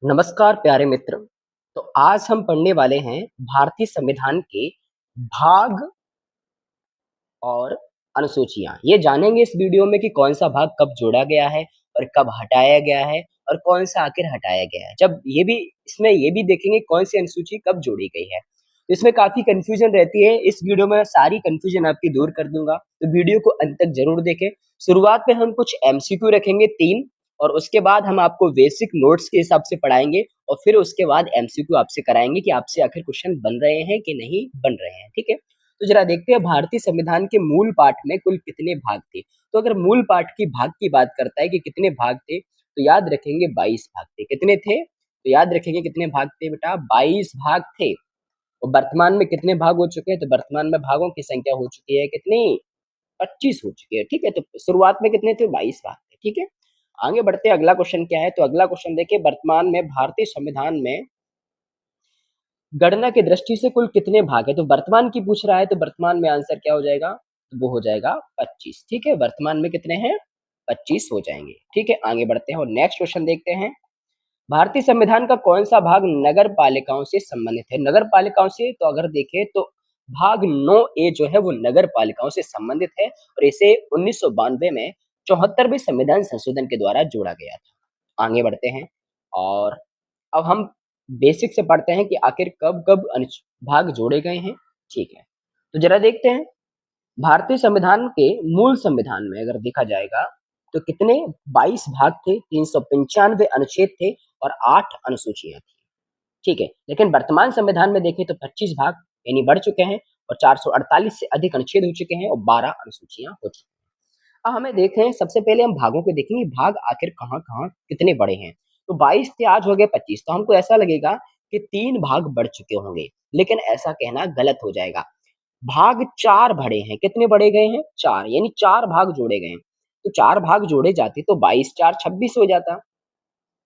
नमस्कार प्यारे मित्र। तो आज हम पढ़ने वाले हैं भारतीय संविधान के भाग और अनुसूचियाँ। ये जानेंगे इस वीडियो में कि कौन-सा भाग कब जोड़ा गया है और कब हटाया गया है और कौन-सा आखिर हटाया गया है। जब ये भी इसमें ये भी देखेंगे कौन-सी अनुसूची कब जोड़ी गई है। तो इसमें काफ़ी कन्फ्यूज़न रहती है, इस वीडियो में सारी कन्फ्यूज़न आपकी दूर कर दूँगा, तो वीडियो को अंत तक ज़रूर देखें। शुरुआत में हम कुछ एमसीक्यू रखेंगे 3 और उसके बाद हम आपको बेसिक नोट्स के हिसाब से पढ़ाएँगे और फिर उसके बाद एमसीक्यू आपसे कराएँगे कि आपसे आखिर क्वेश्चन बन रहे हैं कि नहीं बन रहे हैं, ठीक है? तो जरा देखते हैं भारतीय संविधान के मूल पाठ में कुल कितने भाग थे। तो अगर मूल पाठ की भाग की बात करता है कि कितने भाग थे, तो याद रखेंगे 22 भाग थे। कितने थे? तो याद रखेंगे कितने भाग थे बेटा? 22 भाग थे। और वर्तमान में कितने भाग हो चुके हैं? तो वर्तमान में भागों की संख्या हो चुकी है कितनी? 25 हो चुकी है, ठीक है? तो शुरुआत में कितने थे? 22 भाग थे, ठीक है? आगे बढ़ते हैं, अगला क्वेश्चन क्या है? तो अगला क्वेश्चन देखिए, वर्तमान में भारतीय संविधान में गणना की दृष्टि से कुल कितने भाग है? तो वर्तमान की पूछ रहा है, तो वर्तमान में आंसर क्या हो जाएगा? तो वो हो जाएगा 25, ठीक है? वर्तमान में कितने हैं? 25 हो जाएंगे, ठीक है? आगे बढ़ते हैं और नेक्स्ट क्वेश्चन देखते हैं। भारतीय संविधान का कौन सा भाग नगर पालिकाओं से संबंधित है? नगर पालिकाओं से तो अगर देखें तो भाग 9 ए जो है वो नगर पालिकाओं से संबंधित है और इसे 1992 में 74वें संविधान संशोधन के द्वारा जोड़ा गया था। आगे बढ़ते हैं और अब हम बेसिक से पढ़ते हैं कि आखिर कब-कब भाग जोड़े गए हैं, ठीक है। तो जरा देखते हैं, भारतीय संविधान के मूल संविधान में अगर देखा जाएगा, तो कितने 22 भाग थे, 395 अनुच्छेद थे और 8 अनुसूचियाँ थी, ठीक है। लेकिन वर्तमान संविधान में देखें तो 25 भाग यानी बढ़ चुके हैं और 448 से अधिक अनुच्छेद हो चुके हैं और 12 अनुसूचियाँ हो चुकी हैं। अब हमें देखें, सबसे पहले हम भागों को देखेंगे, भाग आखिर कहाँ-कहाँ कितने बड़े हैं। तो 22 थे, आज हो गए 25, तो हमको ऐसा लगेगा कि 3 भाग बढ़ चुके होंगे, लेकिन ऐसा कहना गलत हो जाएगा। भाग 4 बढ़े हैं, कितने बढ़े गए हैं? 4 यानी 4 भाग जोड़े गए हैं। तो 4 भाग जोड़े जाते तो 22 4 26 हो जाता,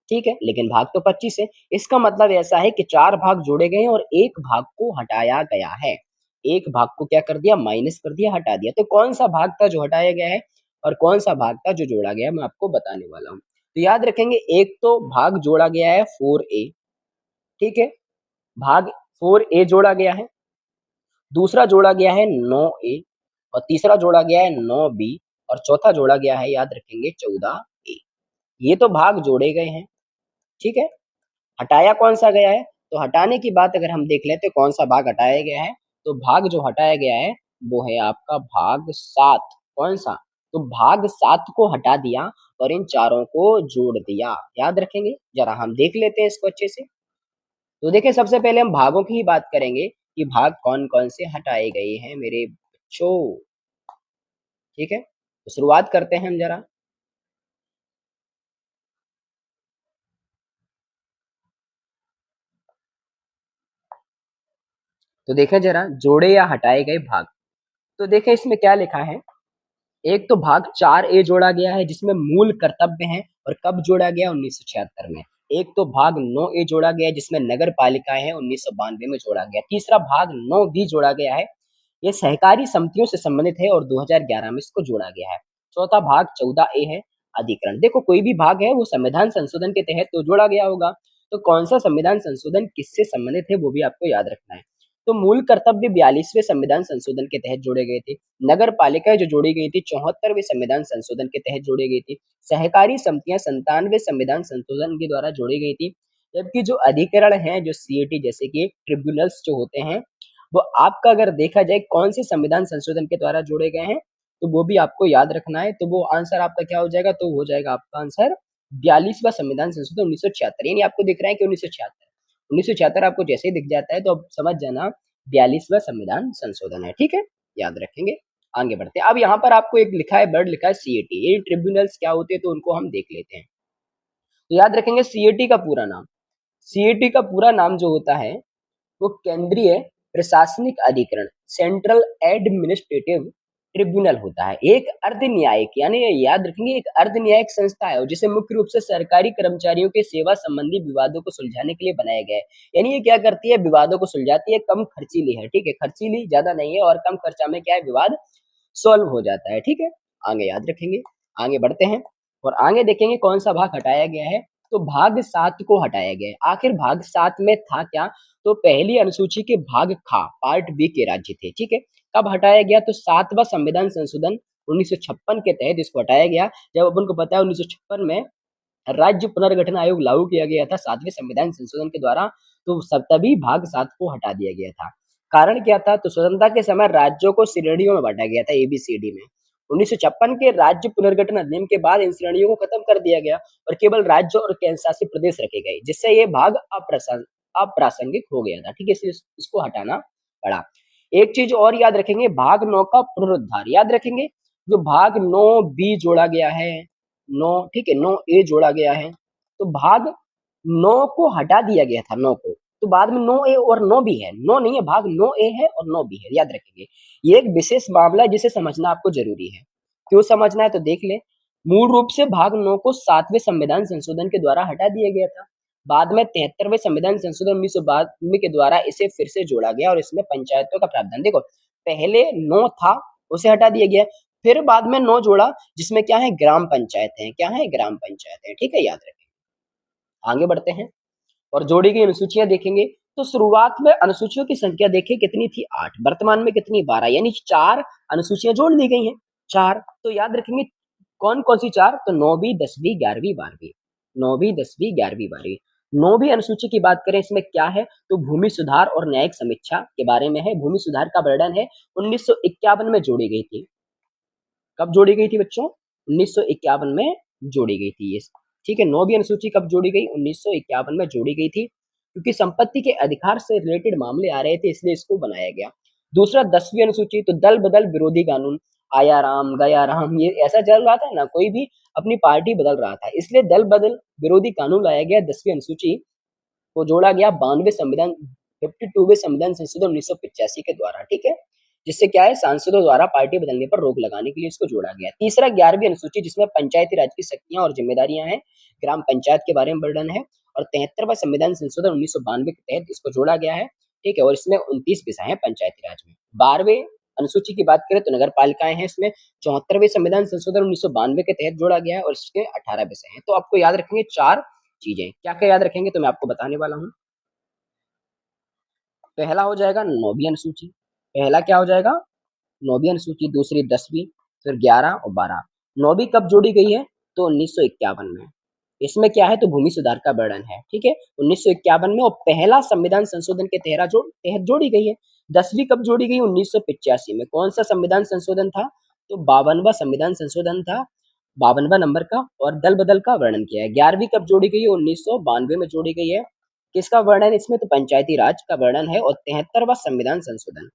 ठीक है? लेकिन भाग तो 25 है। इसका मतलब ऐसा है कि 4 भाग जोड़े गए हैं और 1 भाग को हटाया गया है। 1 भाग को क्या कर दिया? माइनस कर दिया, हटा दिया। तो कौन-सा भाग था जो हटाया गया है और कौन-सा भाग था जो जोड़ा गया है, मैं आपको बताने वाला हूँ। तो याद रखेंगे, एक तो भाग जोड़ा गया है 4A, ठीक है? भाग 4A जोड़ा गया है, दूसरा जोड़ा गया है 9A और तीसरा जोड़ा गया है 9B और चौथा जोड़ा गया है, याद रखेंगे, 14A। ये तो भाग जोड़े गए हैं, ठीक है? हटाया कौन-सा गया है? तो हटाने की बात अगर हम देख लें तो कौन-सा भाग हटाया गया है? तो भाग जो हटाया गया है वो है आपका भाग 7। कौन-सा? तो भाग 7 को हटा दिया और इन चारों को जोड़ दिया। याद रखेंगे? ज़रा हम देख लेते हैं इसको अच्छे से। तो देखिए, सबसे पहले हम भागों की ही बात करेंगे कि भाग कौन-कौन से हटाए गए हैं मेरे बच्चों, ठीक है? तो शुरुआत करते हैं हम ज़रा। तो देखें ज़रा, जोड़े या हटाए गए भाग। तो देखें इसमें क्या लिखा है। एक तो भाग 4A जोड़ा गया है जिसमें मूल कर्तव्य हैं और कब जोड़ा गया? 1976 में। एक तो भाग 9A जोड़ा गया है जिसमें नगर पालिकाएं हैं, 1992 में जोड़ा गया। तीसरा भाग 9B जोड़ा गया है, ये सहकारी समितियों से संबंधित है और 2011 में इसको जोड़ा गया है। चौथा भाग 14A है, अधिकरण। देखो, कोई भी भाग है वो संविधान संशोधन के तहत तो जोड़ा गया होगा, तो कौन सा संविधान संशोधन किससे संबंधित है वो भी आपको याद रखना है। तो मूल कर्तव्य 42वें संविधान संशोधन के तहत जोड़े गए थे। नगर पालिकाएं जो जोड़ी गई थी 74वें संविधान संशोधन के तहत जोड़ी गई थी। सहकारी समितियां 97वें संविधान संशोधन के द्वारा जोड़ी गई थी। जबकि जो अधिकरण हैं, जो सीएटी जैसे कि ट्रिब्यूनल्स जो होते हैं, वो आपका अगर देखा जाए कौन से संविधान संशोधन के द्वारा जोड़े गए हैं, तो वो भी आपको याद रखना है। तो वो आंसर आपका क्या हो जाएगा? तो हो जाएगा आपका आंसर 42वां संविधान संशोधन 1976। यानी आपको दिख रहा है कि 1976 आपको जैसे ही दिख जाता है तो अब समझ जाना 42वां संविधान संशोधन है, ठीक है? याद रखेंगे। आगे बढ़ते हैं। अब यहाँ पर आपको एक लिखा है, वर्ड लिखा है सीएटी। ये ट्रिब्यूनल्स क्या होते हैं तो उनको हम देख लेते हैं। तो याद रखेंगे, सीएटी का पूरा नाम, सीएटी का पूरा नाम जो होता है वो केंद्रीय प्रशासनिक अधिकरण, सेंट्रल एडमिनिस्ट्रेटिव ट्रिब्यूनल होता है। एक अर्ध न्यायिक, यानी ये याद रखेंगे, एक अर्ध न्यायिक संस्था है जिसे मुख्य रूप से सरकारी कर्मचारियों के सेवा संबंधी विवादों को सुलझाने के लिए बनाया गया है। यानी ये क्या करती है? विवादों को सुलझाती है, कम खर्चीली है, ठीक है? खर्चीली ज्यादा नहीं है और कम खर्चा में क्या है? विवाद सॉल्व हो जाता है, ठीक है? आगे याद रखेंगे। आगे बढ़ते हैं और आगे देखेंगे कौन सा भाग हटाया गया है। तो भाग 7 को हटाया गया है। आखिर भाग 7 में था क्या? तो पहली अनुसूची के भाग खा पार्ट बी के राज्य थे, ठीक है। कब हटाया गया? तो 7वां संविधान संशोधन 1956 के तहत इसको हटाया गया। जब अपन को पता है 1956 में राज्य पुनर्गठन आयोग लागू किया गया था 7वें संविधान संशोधन के द्वारा, तो सब तभी भाग 7 को हटा दिया गया था। कारण क्या था? तो स्वतंत्रता के समय राज्यों को श्रेणियों में बांटा गया था, एबीसीडी में। 1956 के राज्य पुनर्गठन अधिनियम के बाद इन श्रेणियों को खत्म कर दिया गया और केवल राज्य और केंद्र शासित प्रदेश रखे गए, जिससे ये भाग अप्रासंगिक हो गया था, ठीक है। इसलिए इसको हटाना पड़ा। एक चीज और याद रखेंगे, भाग 9 का पुनरुद्धार याद रखेंगे। जो भाग 9 बी जोड़ा गया है, 9, ठीक है, 9 ए जोड़ा गया है, तो भाग 9 को हटा दिया गया था, 9 को। तो बाद में 9 ए और 9 बी है, 9 नहीं है, भाग 9 ए है और 9 बी है, याद रखेंगे। ये एक विशेष मामला है जिसे समझना आपको जरूरी है। क्यों समझना है तो देख ले। मूल रूप से भाग 9 को 7वें संविधान संशोधन के द्वारा हटा दिया गया था। बाद में 73वें संविधान संशोधन 1992 के द्वारा इसे फिर से जोड़ा गया और इसमें पंचायतों का प्रावधान, देखो पहले 9 था, उसे हटा दिया गया, फिर बाद में 9 जोड़ा, जिसमें क्या है? ग्राम पंचायत है। क्या है? ग्राम पंचायत है, ठीक है, याद रखें। आगे बढ़ते हैं और जोड़ी गई अनुसूचियां देखेंगे। तो शुरुआत में अनुसूचियों की संख्या देखिए कितनी थी? 8। वर्तमान में कितनी? 12, यानी 4 अनुसूचियां जोड़ दी गई हैं, 4। तो याद रखेंगे कौन कौन सी 4? तो 9वीं, 10वीं, 11वीं, 12वीं। 9वीं, 10वीं, 11वीं, 12वीं। 9वीं अनुसूची की बात करें, इसमें क्या है? तो भूमि सुधार और न्यायिक समीक्षा के बारे में है। भूमि सुधार का वर्णन है, 1951 में जोड़ी गई थी। कब जोड़ी गई थी बच्चों? 1951 में जोड़ी गई थी ये, ठीक है। 9वीं अनुसूची कब जोड़ी गई? 1951 में जोड़ी गई थी, क्योंकि संपत्ति के अधिकार से रिलेटेड मामले आ रहे थे, इसलिए इसको बनाया गया। दूसरा 10वीं अनुसूची, तो दल बदल विरोधी कानून, आया राम गया राम, ये ऐसा चल रहा था ना, कोई भी अपनी पार्टी बदल रहा था, इसलिए दल बदल विरोधी कानून लाया गया। 10वीं अनुसूची को जोड़ा गया 92वें संविधान 52वें संविधान संशोधन 1985 के द्वारा, ठीक है। जिससे क्या है? सांसदों द्वारा पार्टी बदलने पर रोक लगाने के लिए इसको जोड़ा गया। तीसरा 11वीं अनुसूची, जिसमें पंचायती राज की शक्तियां और जिम्मेदारियां हैं, ग्राम पंचायत के बारे में वर्णन है। और 73वां संविधान संशोधन 1992 के तहत इसको जोड़ा गया है, ठीक है। और इसमें 29 विषय हैं पंचायती राज में। 12वें अनुसूची की बात करें तो नगर पालिकाएं हैं, इसमें 74वें संविधान संशोधन 1992 के तहत जोड़ा गया है और इसके 18 विषय हैं। तो आपको याद रखेंगे 4 चीजें, क्या क्या याद रखेंगे तो मैं आपको बताने वाला हूँ। पहला हो जाएगा 9वीं अनुसूची, पहला क्या हो जाएगा? 9वीं अनुसूची। दूसरी 10वीं, फिर 11 और 12। 9वीं कब जोड़ी गई है? तो 1951 में। इसमें क्या है? तो भूमि सुधार का वर्णन है, ठीक है, 1951 में। और पहला संविधान संशोधन के तहत जोड़ी गई है। 10वीं कब जोड़ी गई? 1985 में। कौन सा संविधान संशोधन था? तो 52वां संविधान संशोधन था, 52वां नंबर का, और दल बदल का वर्णन किया है। 11वीं कब जोड़ी गई है? 1992 में जोड़ी गई है। किसका वर्णन इसमें? तो पंचायती राज का वर्णन है। और 73वां संविधान संशोधन।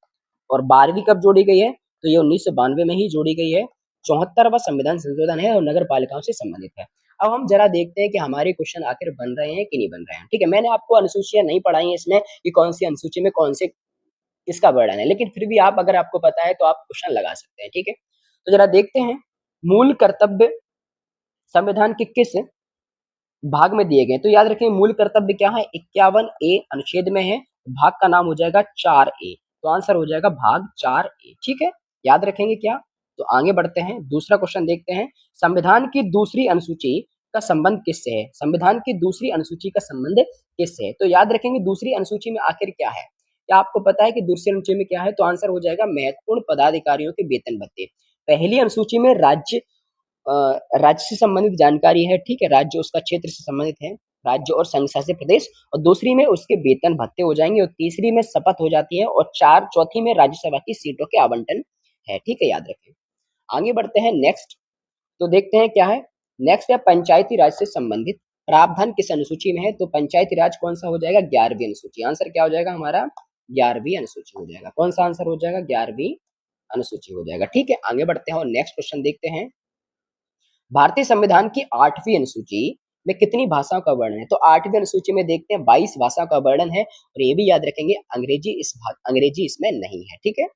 और 12वीं कब जोड़ी गई है? तो ये 1992 में ही जोड़ी गई है। 74वां संविधान संशोधन है और नगर पालिकाओं से संबंधित है। अब हम जरा देखते हैं कि हमारे क्वेश्चन आखिर बन रहे हैं कि नहीं बन रहे हैं, ठीक है। मैंने आपको अनुसूचियां नहीं पढ़ाई है इसमें कि कौन सी अनुसूची में कौन से किसका वर्णन है, लेकिन फिर भी आप, अगर आपको पता है तो आप क्वेश्चन लगा सकते हैं, ठीक है। तो जरा देखते हैं, मूल कर्तव्य संविधान के किस भाग में दिए गए? तो याद रखें मूल कर्तव्य क्या है? 51 ए अनुच्छेद में है। भाग का नाम हो जाएगा 4 ए, तो आंसर हो जाएगा भाग 4 ए, ठीक है। याद रखेंगे क्या? तो आगे बढ़ते हैं, दूसरा क्वेश्चन देखते हैं। संविधान की दूसरी अनुसूची का संबंध किससे है? संविधान की दूसरी अनुसूची का संबंध किससे है? तो याद रखेंगे दूसरी अनुसूची में आखिर क्या है? क्या आपको पता है कि दूसरी अनुसूची में क्या है? तो आंसर हो जाएगा महत्वपूर्ण पदाधिकारियों के वेतन भत्ते। पहली अनुसूची में राज्य से संबंधित जानकारी है, ठीक है, राज्य उसका क्षेत्र से संबंधित है, राज्य और संघ शासित प्रदेश। और दूसरी में उसके वेतन भत्ते हो जाएंगे, और तीसरी में शपथ हो जाती है, और चौथी में राज्यसभा की सीटों के आवंटन है, ठीक है, याद रखें। आगे बढ़ते हैं नेक्स्ट, तो देखते हैं क्या है। नेक्स्ट है पंचायती राज से संबंधित प्रावधान किस अनुसूची में है? तो पंचायती राज कौन सा हो जाएगा? 11वीं अनुसूची। आंसर क्या हो जाएगा हमारा? 11वीं अनुसूची हो जाएगा। कौन सा आंसर हो जाएगा? 11वीं अनुसूची हो जाएगा, ठीक है। आगे बढ़ते हैं और नेक्स्ट क्वेश्चन देखते हैं। भारतीय संविधान की 8वीं अनुसूची में कितनी भाषाओं का वर्णन है? तो 8वीं अनुसूची में देखते हैं 22 भाषाओं का वर्णन है, और ये भी याद रखेंगे अंग्रेजी इसमें नहीं है, ठीक है।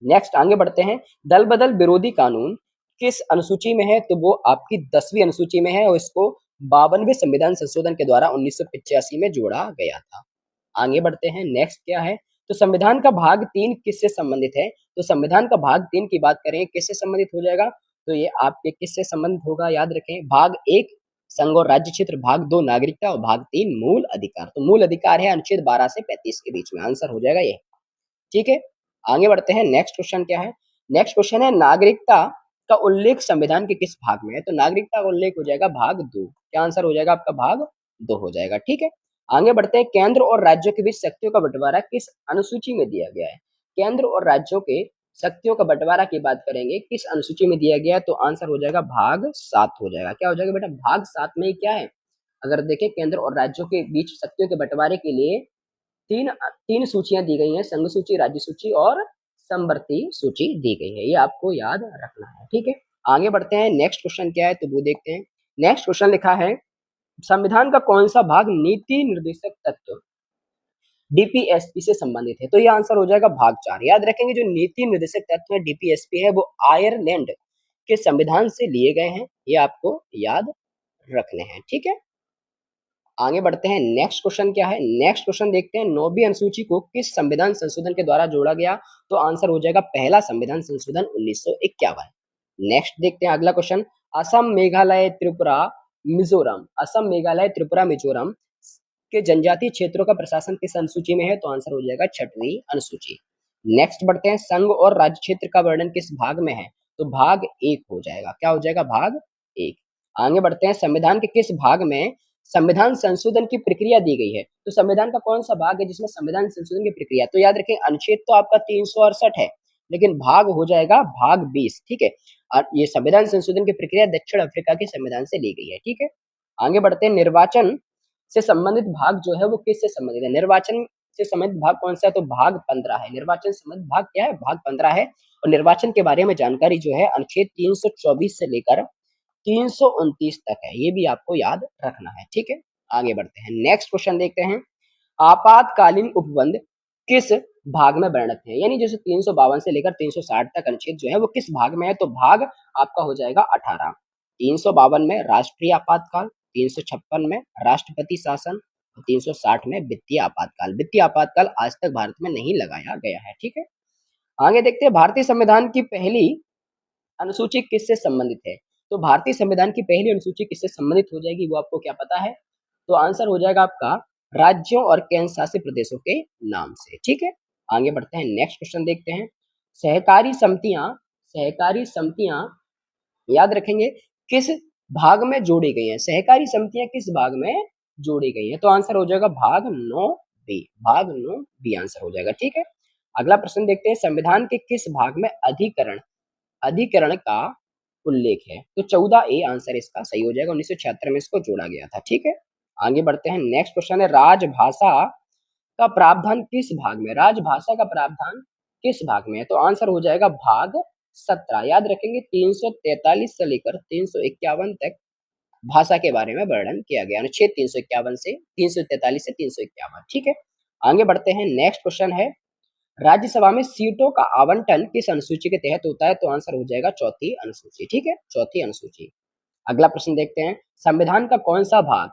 नेक्स्ट आगे बढ़ते हैं, दल बदल विरोधी कानून किस अनुसूची में है? तो वो आपकी 10वीं अनुसूची में है, और इसको 52वें संविधान संशोधन के द्वारा 1985 में जोड़ा गया था। आगे बढ़ते हैं, नेक्स्ट क्या है? तो संविधान का भाग 3 किससे संबंधित है? तो संविधान का भाग 3 की बात करें किससे संबंधित हो जाएगा? तो ये आपके किससे संबंधित होगा? याद रखें, भाग 1 संघ और राज्य क्षेत्र, भाग 2 नागरिकता और भाग 3 मूल अधिकार। तो मूल अधिकार है अनुच्छेद 12 से 35 के बीच में, आंसर हो जाएगा ये। ठीक है, आगे बढ़ते हैं। नेक्स्ट क्वेश्चन क्या है? नेक्स्ट क्वेश्चन है नागरिकता का उल्लेख संविधान के किस भाग में है? तो नागरिकता का उल्लेख हो जाएगा भाग 2। क्या आंसर हो जाएगा आपका? भाग 2 हो जाएगा। ठीक है, आगे बढ़ते हैं। केंद्र और राज्यों के बीच शक्तियों का बंटवारा किस अनुसूची में दिया गया है? केंद्र और राज्यों के शक्तियों का बंटवारा की बात करेंगे, किस अनुसूची में दिया गया है? तो आंसर हो जाएगा भाग 7 हो जाएगा। क्या हो जाएगा बेटा? भाग 7 में क्या है? अगर देखें केंद्र और राज्यों के बीच शक्तियों के बंटवारे के लिए तीन तीन सूचियां दी गई हैं, संघ सूची, राज्य सूची और समवर्ती सूची दी गई है। ये आपको याद रखना है। ठीक है, आगे बढ़ते हैं। नेक्स्ट क्वेश्चन क्या है तो वो देखते हैं। नेक्स्ट क्वेश्चन लिखा है संविधान का कौन सा भाग नीति निर्देशक तत्व डीपीएसपी से संबंधित है? तो ये आंसर हो जाएगा भाग 4। याद रखेंगे जो नीति निर्देशक तत्व है डीपीएसपी है वो आयरलैंड के संविधान से लिए गए हैं, ये आपको याद रखने हैं। ठीक है, आगे बढ़ते हैं। नेक्स्ट क्वेश्चन क्या है? नेक्स्ट क्वेश्चन देखते हैं। 9वीं अनुसूची को किस संविधान संशोधन के द्वारा जोड़ा गया? तो आंसर हो जाएगा पहला संविधान संशोधन 1951। नेक्स्ट देखते हैं अगला क्वेश्चन। असम, मेघालय, त्रिपुरा, मिजोरम, असम, मेघालय, त्रिपुरा, मिजोरम के जनजातीय क्षेत्रों का प्रशासन किस अनुसूची में है? तो आंसर हो जाएगा 6वीं अनुसूची। नेक्स्ट बढ़ते हैं। संघ और राज्य क्षेत्र का वर्णन किस भाग में है? तो भाग 1 हो जाएगा। क्या हो जाएगा? भाग 1। आगे बढ़ते हैं। संविधान के किस भाग में संविधान संशोधन की प्रक्रिया दी गई है? तो संविधान का कौन सा भाग है जिसमें संविधान संशोधन की प्रक्रिया? तो याद रखें अनुच्छेद तो आपका 368 है, लेकिन भाग हो जाएगा भाग 20। ठीक है, और ये संविधान संशोधन की प्रक्रिया दक्षिण अफ्रीका के संविधान से ली गई है। ठीक है, आगे बढ़ते हैं। निर्वाचन से संबंधित भाग जो है वो किससे संबंधित है? निर्वाचन से संबंधित भाग कौन सा है? तो भाग 15 है। निर्वाचन से संबंधित भाग क्या है? भाग 15 है। और निर्वाचन के बारे में जानकारी जो है अनुच्छेद 324 से लेकर 329 तक है, ये भी आपको याद रखना है। ठीक है, आगे बढ़ते हैं। नेक्स्ट क्वेश्चन देखते हैं। आपातकालीन उपबंध किस भाग में वर्णित है? यानी जैसे 352 से लेकर 360 तक अनुच्छेद जो है वो किस भाग में है? तो भाग आपका हो जाएगा 18। 352 में राष्ट्रीय आपातकाल, 356 में राष्ट्रपति शासन, 360 में वित्तीय आपातकाल। वित्तीय आपातकाल आज तक भारत में नहीं लगाया गया है। ठीक है, आगे देखते हैं। भारतीय संविधान की पहली अनुसूची किससे संबंधित है? तो भारतीय संविधान की पहली अनुसूची किससे संबंधित हो जाएगी वो आपको क्या पता है? तो आंसर हो जाएगा आपका राज्यों और केंद्र शासित प्रदेशों के नाम से। ठीक है, आगे बढ़ते हैं। नेक्स्ट क्वेश्चन देखते हैं। सहकारी समितियां याद रखेंगे किस भाग में जोड़ी गई हैं? सहकारी समितियां किस भाग में जोड़ी गई हैं? तो आंसर हो जाएगा भाग 9 बी। भाग 9 बी आंसर हो जाएगा। ठीक है, अगला प्रश्न देखते हैं। संविधान के किस भाग में अधिकरण का उल्लेख है? तो 14A आंसर इसका सही हो जाएगा। 1976 में इसको जोड़ा गया था। ठीक है, आगे बढ़ते हैं। नेक्स्ट क्वेश्चन है राजभाषा का प्रावधान किस भाग में? राजभाषा का प्रावधान किस भाग में है? तो आंसर हो जाएगा भाग 17। याद रखेंगे 343 से लेकर 351 तक भाषा के बारे में वर्णन किया गया, अनुच्छेद 351 से 343 से 351। ठीक है, आगे बढ़ते हैं। नेक्स्ट क्वेश्चन है राज्यसभा में सीटों का आवंटन किस अनुसूची के तहत होता है? तो आंसर हो जाएगा 4थी अनुसूची। ठीक है, 4थी अनुसूची। अगला प्रश्न देखते हैं। संविधान का कौन सा भाग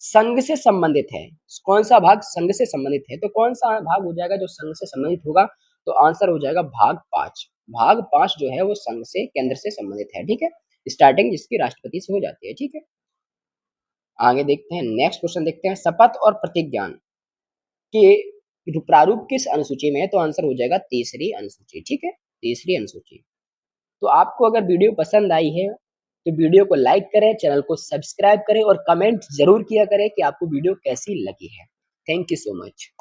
संघ से संबंधित है? कौन सा भाग संघ से संबंधित है? तो कौन सा भाग हो जाएगा जो संघ से संबंधित होगा? तो आंसर हो जाएगा भाग 5। भाग 5 जो है वो संघ से, केंद्र से संबंधित है। ठीक है, स्टार्टिंग जिसकी राष्ट्रपति से हो जाती है। ठीक है, आगे देखते हैं। नेक्स्ट क्वेश्चन देखते हैं। शपथ और प्रतिज्ञान के प्रारूप किस अनुसूची में है? तो आंसर हो जाएगा 3री अनुसूची। ठीक है, 3री अनुसूची। तो आपको अगर वीडियो पसंद आई है तो वीडियो को लाइक करें, चैनल को सब्सक्राइब करें और कमेंट जरूर किया करें कि आपको वीडियो कैसी लगी है। Thank you so much.